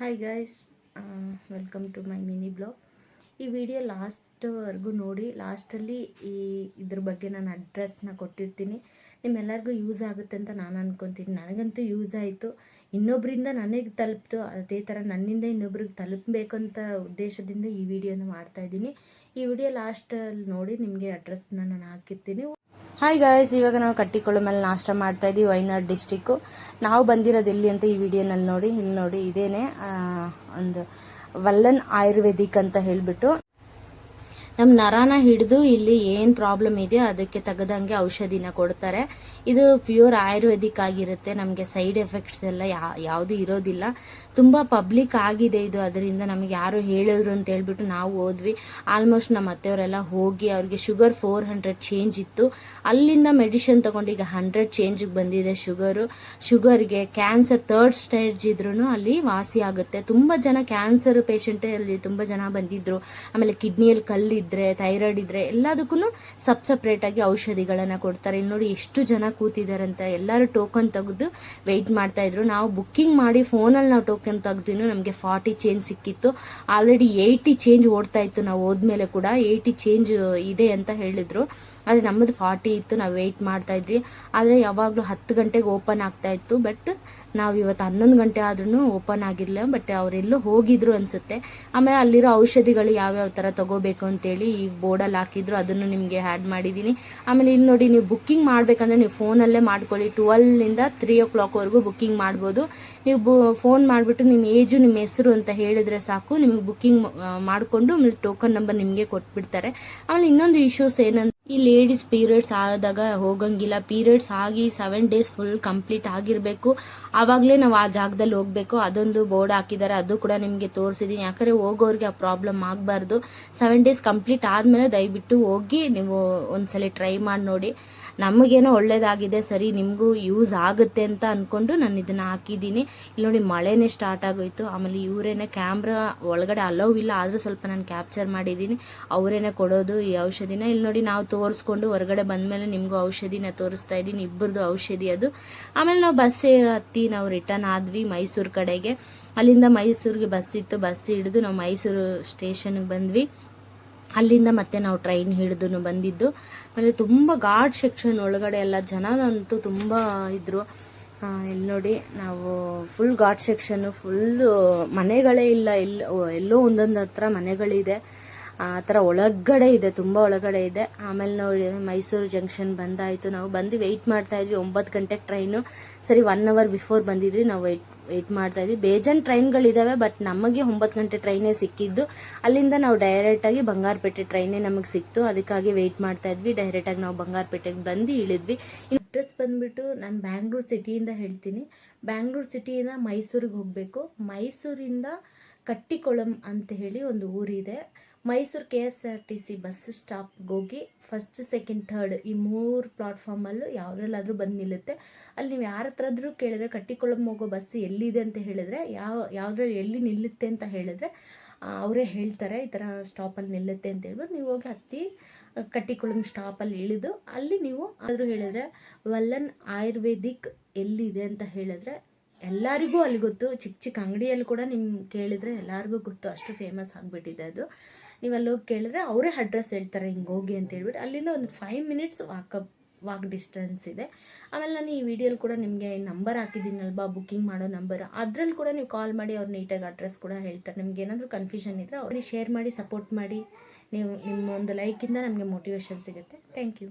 Hi guys, welcome to my mini blog. ಈ video ಲಾಸ್ಟ್ವರೆಗೂ ನೋಡಿ. ಲಾಸ್ಟಲ್ಲಿ ಇದ್ರ ಬಗ್ಗೆ ನಾನು ಅಡ್ರೆಸ್ನ ಕೊಟ್ಟಿರ್ತೀನಿ. ನಿಮ್ಮೆಲ್ಲರಿಗೂ ಯೂಸ್ ಆಗುತ್ತೆ ಅಂತ ನಾನು ಅನ್ಕೊತೀನಿ. ನನಗಂತೂ ಯೂಸ್ ಆಯಿತು, ಇನ್ನೊಬ್ಬರಿಂದ ನನಗೆ ತಲುಪ್ತು. ಅದೇ ಥರ ನನ್ನಿಂದ ಇನ್ನೊಬ್ರಿಗೆ ತಲುಪಬೇಕು ಅಂತ ಉದ್ದೇಶದಿಂದ ಈ ವಿಡಿಯೋನ ಮಾಡ್ತಾಯಿದ್ದೀನಿ. ಈ ವಿಡಿಯೋ ಲಾಸ್ಟಲ್ಲಿ ನೋಡಿ, ನಿಮಗೆ ಅಡ್ರೆಸ್ನ ನಾನು ಹಾಕಿರ್ತೀನಿ. ಹಾಯ್ ಗಾಯ್ಸ್, ಇವಾಗ ನಾವು ಕಟ್ಟಿಕೊಳ್ಳೋ ಮೇಲೆ ನಾಷ್ಟ ಮಾಡ್ತಾ ಇದ್ದೀವಿ. ವಯನಾಡ್ ಡಿಸ್ಟಿಕ್ಕು. ನಾವು ಬಂದಿರೋದು ಎಲ್ಲಿ ಅಂತ ಈ ವಿಡಿಯೋನಲ್ಲಿ ನೋಡಿ. ಇಲ್ಲಿ ನೋಡಿ, ಇದೇನೆ ಒಂದು ವಲ್ಲನ್ ಆಯುರ್ವೇದಿಕ್ ಅಂತ ಹೇಳಿಬಿಟ್ಟು ನಮ್ಮ ನರಾನ ಹಿಡಿದು ಇಲ್ಲಿ ಏನು ಪ್ರಾಬ್ಲಮ್ ಇದೆಯೋ ಅದಕ್ಕೆ ತಗದಂಗೆ ಔಷಧಿನ ಕೊಡ್ತಾರೆ. ಇದು ಪ್ಯೂರ್ ಆಯುರ್ವೇದಿಕ್ ಆಗಿರುತ್ತೆ. ನಮಗೆ ಸೈಡ್ ಎಫೆಕ್ಟ್ಸ್ ಎಲ್ಲ ಯಾವುದು ಇರೋದಿಲ್ಲ. ತುಂಬ ಪಬ್ಲಿಕ್ ಆಗಿದೆ ಇದು. ಅದರಿಂದ ನಮಗೆ ಯಾರು ಹೇಳಿದ್ರು ಅಂತ ಹೇಳ್ಬಿಟ್ಟು ನಾವು ಹೋದ್ವಿ. ಆಲ್ಮೋಸ್ಟ್ ನಮ್ಮ ಅತ್ತೆಯವರೆಲ್ಲ ಹೋಗಿ ಅವ್ರಿಗೆ ಶುಗರ್ 400 ಚೇಂಜ್ ಇತ್ತು. ಅಲ್ಲಿಂದ ಮೆಡಿಸಿನ್ ತಗೊಂಡು ಈಗ 100 ಚೇಂಜಿಗೆ ಬಂದಿದೆ ಶುಗರ್ಗೆ. ಕ್ಯಾನ್ಸರ್ 3rd ಸ್ಟೇಜ್ ಇದ್ರೂ ಅಲ್ಲಿ ವಾಸಿ ಆಗುತ್ತೆ. ತುಂಬ ಜನ ಕ್ಯಾನ್ಸರ್ ಪೇಷಂಟೇ ಅಲ್ಲಿ ತುಂಬ ಜನ ಬಂದಿದ್ರು. ಆಮೇಲೆ ಕಿಡ್ನಿಯಲ್ಲಿ ಕಲ್ಲಿದ್ರೆ, ಥೈರಾಯ್ಡ್ ಇದ್ರೆ ಎಲ್ಲದಕ್ಕೂ ಸಪ್ರೇಟಾಗಿ ಔಷಧಿಗಳನ್ನು ಕೊಡ್ತಾರೆ. ಇಲ್ಲಿ ನೋಡಿ ಎಷ್ಟು ಜನ ಕೂತಿದಾರಂತ. ಎಲ್ಲರೂ ಟೋಕನ್ ತೆಗೆದು ವೆಯ್ಟ್ ಮಾಡ್ತಾ ಇದ್ರು. ನಾವು ಬುಕ್ಕಿಂಗ್ ಮಾಡಿ ಫೋನಲ್ಲಿ ನಾವು ಟೋಕನ್ ತೆಗ್ದಿನು ನಮಗೆ 40 ಚೇಂಜ್ ಸಿಕ್ಕಿತ್ತು. ಆಲ್ರೆಡಿ 80 ಚೇಂಜ್ ಓಡ್ತಾ ಇತ್ತು. ನಾವು ಹೋದ್ಮೇಲೆ ಕೂಡ 80 ಚೇಂಜ್ ಇದೆ ಅಂತ ಹೇಳಿದ್ರು. ಆದರೆ ನಮ್ಮದು 40 ಇತ್ತು. ನಾವು ವೆಯ್ಟ್ ಮಾಡ್ತಾ ಇದ್ವಿ. ಆದರೆ ಯಾವಾಗಲೂ 10 ಗಂಟೆಗೆ ಓಪನ್ ಆಗ್ತಾ ಇತ್ತು. ಬಟ್ ನಾವು ಇವತ್ತು 11 ಗಂಟೆ ಆದ್ರೂ ಓಪನ್ ಆಗಿರಲಿಲ್ಲ. ಬಟ್ ಅವರೆಲ್ಲೋ ಹೋಗಿದ್ರು ಅನಿಸುತ್ತೆ. ಆಮೇಲೆ ಅಲ್ಲಿರೋ ಔಷಧಿಗಳು ಯಾವ್ಯಾವ ಥರ ತಗೋಬೇಕು ಅಂತೇಳಿ ಈ ಬೋರ್ಡಲ್ಲಿ ಹಾಕಿದ್ರು. ಅದನ್ನು ನಿಮಗೆ ಆ್ಯಡ್ ಮಾಡಿದ್ದೀನಿ. ಆಮೇಲೆ ಇಲ್ಲಿ ನೋಡಿ, ನೀವು ಬುಕ್ಕಿಂಗ್ ಮಾಡಬೇಕಂದ್ರೆ ನೀವು ಫೋನಲ್ಲೇ ಮಾಡ್ಕೊಳ್ಳಿ. 12ಇಂದ 3 o'clockವರೆಗೂ ಬುಕ್ಕಿಂಗ್ ಮಾಡ್ಬೋದು. ನೀವು ಫೋನ್ ಮಾಡಿಬಿಟ್ಟು ನಿಮ್ಮ ಏಜು, ನಿಮ್ಮ ಹೆಸರು ಅಂತ ಹೇಳಿದರೆ ಸಾಕು. ನಿಮಗೆ ಬುಕ್ಕಿಂಗ್ ಮಾಡಿಕೊಂಡು ಆಮೇಲೆ ಟೋಕನ್ ನಂಬರ್ ನಿಮಗೆ ಕೊಟ್ಬಿಡ್ತಾರೆ. ಆಮೇಲೆ ಇನ್ನೊಂದು ಇಶ್ಯೂಸ್ ಏನಂದ್ರೆ, ಈ ಲೇಡೀಸ್ ಪೀರಿಯಡ್ಸ್ ಆದಾಗ ಹೋಗಂಗಿಲ್ಲ. ಪೀರಿಯಡ್ಸ್ ಆಗಿ 7 days ಫುಲ್ ಕಂಪ್ಲೀಟ್ ಆಗಿರಬೇಕು. ಆವಾಗಲೇ ನಾವು ಆ ಜಾಗದಲ್ಲಿ ಹೋಗಬೇಕು. ಅದೊಂದು ಬೋರ್ಡ್ ಹಾಕಿದ್ದಾರೆ, ಅದು ಕೂಡ ನಿಮಗೆ ತೋರಿಸಿದ್ದೀನಿ. ಯಾಕಂದರೆ ಹೋಗೋರಿಗೆ ಆ ಪ್ರಾಬ್ಲಮ್ ಆಗಬಾರ್ದು. 7 days ಕಂಪ್ಲೀಟ್ ಆದಮೇಲೆ ದಯವಿಟ್ಟು ಹೋಗಿ ನೀವು ಒಂದ್ಸಲ ಟ್ರೈ ಮಾಡಿ ನೋಡಿ. ನಮಗೇನೋ ಒಳ್ಳೇದಾಗಿದೆ, ಸರಿ ನಿಮಗೂ ಯೂಸ್ ಆಗುತ್ತೆ ಅಂತ ಅಂದ್ಕೊಂಡು ನಾನು ಇದನ್ನು ಹಾಕಿದ್ದೀನಿ. ಇಲ್ಲಿ ನೋಡಿ, ಮಳೆನೇ ಸ್ಟಾರ್ಟ್ ಆಗೋಯ್ತು. ಆಮೇಲೆ ಇವರೇನೆ ಕ್ಯಾಮ್ರಾ ಒಳಗಡೆ ಅಲೌ ಇಲ್ಲ, ಆದರೂ ಸ್ವಲ್ಪ ನಾನು ಕ್ಯಾಪ್ಚರ್ ಮಾಡಿದ್ದೀನಿ. ಅವರೇನೆ ಕೊಡೋದು ಈ ಔಷಧಿನ. ಇಲ್ಲಿ ನೋಡಿ, ನಾವು ತೋರಿಸ್ಕೊಂಡು ಹೊರಗಡೆ ಬಂದಮೇಲೆ ನಿಮಗೂ ಔಷಧಿನ ತೋರಿಸ್ತಾ ಇದ್ದೀನಿ. ಇಬ್ಬರದು ಔಷಧಿ ಅದು. ಆಮೇಲೆ ನಾವು ಬಸ್ ಹತ್ತಿ ನಾವು ರಿಟರ್ನ್ ಆದ್ವಿ ಮೈಸೂರು ಕಡೆಗೆ. ಅಲ್ಲಿಂದ ಮೈಸೂರಿಗೆ ಬಸ್ ಇತ್ತು. ಬಸ್ ಹಿಡಿದು ನಾವು ಮೈಸೂರು ಸ್ಟೇಷನ್ಗೆ ಬಂದ್ವಿ. ಅಲ್ಲಿಂದ ಮತ್ತೆ ನಾವು ಟ್ರೈನ್ ಹಿಡಿದು ಬಂದಿದ್ದು. ಆಮೇಲೆ ತುಂಬ ಘಾಟ್ ಸೆಕ್ಷನ್ ಒಳಗಡೆ ಎಲ್ಲ ಜನ ಅಂತೂ ತುಂಬ ಇದ್ರು. ಇಲ್ಲಿ ನೋಡಿ, ನಾವು ಫುಲ್ ಘಾಟ್ ಸೆಕ್ಷನ್ನು, ಫುಲ್ಲು ಮನೆಗಳೇ ಇಲ್ಲ. ಎಲ್ಲೋ ಒಂದೊಂದು ಹತ್ರ ಮನೆಗಳಿದೆ. ಆ ಥರ ಒಳಗಡೆ ಇದೆ, ತುಂಬ ಒಳಗಡೆ ಇದೆ. ಆಮೇಲೆ ನಾವು ಮೈಸೂರು ಜಂಕ್ಷನ್ ಬಂದಾಯಿತು. ನಾವು ಬಂದು ವೆಯ್ಟ್ ಮಾಡ್ತಾ ಇದ್ವಿ. 9 ಗಂಟೆಗೆ ಟ್ರೈನು. ಸರಿ 1 hour ಬಿಫೋರ್ ಬಂದಿದ್ವಿ. ನಾವು ವೆಯ್ಟ್ ಮಾಡ್ತಾ ಇದ್ವಿ. ಬೇಜಾನ್ ಟ್ರೈನ್ಗಳಿದ್ದಾವೆ, ಬಟ್ ನಮಗೆ 9 ಗಂಟೆ ಟ್ರೈನೇ ಸಿಕ್ಕಿದ್ದು. ಅಲ್ಲಿಂದ ನಾವು ಡೈರೆಕ್ಟಾಗಿ ಬಂಗಾರಪೇಟೆ ಟ್ರೈನೇ ನಮಗೆ ಸಿಕ್ತು. ಅದಕ್ಕಾಗಿ ವೆಯ್ಟ್ ಮಾಡ್ತಾ ಇದ್ವಿ. ಡೈರೆಕ್ಟಾಗಿ ನಾವು ಬಂಗಾರಪೇಟೆಗೆ ಬಂದು ಇಳಿದ್ವಿ. ಅಡ್ರೆಸ್ ಬಂದುಬಿಟ್ಟು ನಾನು ಬ್ಯಾಂಗ್ಳೂರು ಸಿಟಿಯಿಂದ ಹೇಳ್ತೀನಿ. ಬ್ಯಾಂಗ್ಳೂರು ಸಿಟಿಯಿಂದ ಮೈಸೂರಿಗೆ ಹೋಗಬೇಕು. ಮೈಸೂರಿಂದ ಕಟ್ಟಿಕೊಳಂ ಅಂತ ಹೇಳಿ ಒಂದು ಊರಿದೆ. ಮೈಸೂರು KSRTC ಬಸ್ ಸ್ಟಾಪ್ಗೆ ಹೋಗಿ ಫಸ್ಟ್, ಸೆಕೆಂಡ್, ಥರ್ಡ್ ಈ 3 ಪ್ಲಾಟ್ಫಾರ್ಮಲ್ಲೂ ಯಾವುದ್ರಲ್ಲಾದರೂ ಬಂದು ನಿಲ್ಲುತ್ತೆ. ಅಲ್ಲಿ ನೀವು ಯಾರ ಹತ್ರ ಆದರೂ ಕೇಳಿದ್ರೆ ಕಟ್ಟಿಕೊಳಂ ಹೋಗೋ ಬಸ್ ಎಲ್ಲಿದೆ ಅಂತ ಹೇಳಿದ್ರೆ, ಯಾವುದ್ರಲ್ಲಿ ಎಲ್ಲಿ ನಿಲ್ಲುತ್ತೆ ಅಂತ ಹೇಳಿದ್ರೆ ಅವರೇ ಹೇಳ್ತಾರೆ. ಈ ಥರ ಸ್ಟಾಪಲ್ಲಿ ನಿಲ್ಲುತ್ತೆ ಅಂತ ಹೇಳ್ಬಿಟ್ಟು ನೀವು ಹೋಗಿ ಹತ್ತಿ ಕಟ್ಟಿಕೊಳಂ ಸ್ಟಾಪಲ್ಲಿ ಇಳಿದು ಅಲ್ಲಿ ನೀವು ಆದರೂ ಹೇಳಿದ್ರೆ ವಲ್ಲನ್ ಆಯುರ್ವೇದಿಕ್ ಎಲ್ಲಿದೆ ಅಂತ ಹೇಳಿದ್ರೆ ಎಲ್ಲರಿಗೂ ಅಲ್ಲಿ ಗೊತ್ತು. ಚಿಕ್ಕ ಚಿಕ್ಕ ಅಂಗಡಿಯಲ್ಲಿ ಕೂಡ ನಿಮ್ಗೆ ಕೇಳಿದರೆ ಎಲ್ಲರಿಗೂ ಗೊತ್ತು. ಅಷ್ಟು ಫೇಮಸ್ ಆಗಿಬಿಟ್ಟಿದೆ ಅದು. ನೀವು ಅಲ್ಲಿ ಹೋಗಿ ಕೇಳಿದ್ರೆ ಅವರೇ ಅಡ್ರೆಸ್ ಹೇಳ್ತಾರೆ, ಹಿಂಗೆ ಹೋಗಿ ಅಂತ ಹೇಳ್ಬಿಟ್ಟು. ಅಲ್ಲಿಂದ ಒಂದು 5 minutes ವಾಕ್ ಡಿಸ್ಟೆನ್ಸ್ ಇದೆ. ಆಮೇಲೆ ನಾನು ಈ ವಿಡಿಯೋಲಿ ಕೂಡ ನಿಮಗೆ ನಂಬರ್ ಹಾಕಿದ್ದೀನಲ್ವಾ, ಬುಕ್ಕಿಂಗ್ ಮಾಡೋ ನಂಬರ್, ಅದ್ರಲ್ಲಿ ಕೂಡ ನೀವು ಕಾಲ್ ಮಾಡಿ ಅವ್ರು ನೀಟಾಗಿ ಅಡ್ರೆಸ್ ಕೂಡ ಹೇಳ್ತಾರೆ. ನಿಮ್ಗೆ ಏನಾದರೂ ಕನ್ಫ್ಯೂಷನ್ ಇದ್ದರೆ ಅವ್ರಿಗೆ ಶೇರ್ ಮಾಡಿ, ಸಪೋರ್ಟ್ ಮಾಡಿ. ನಿಮ್ಮ ಒಂದು ಲೈಕಿಂದ ನಮಗೆ ಮೋಟಿವೇಶನ್ ಸಿಗುತ್ತೆ. Thank you.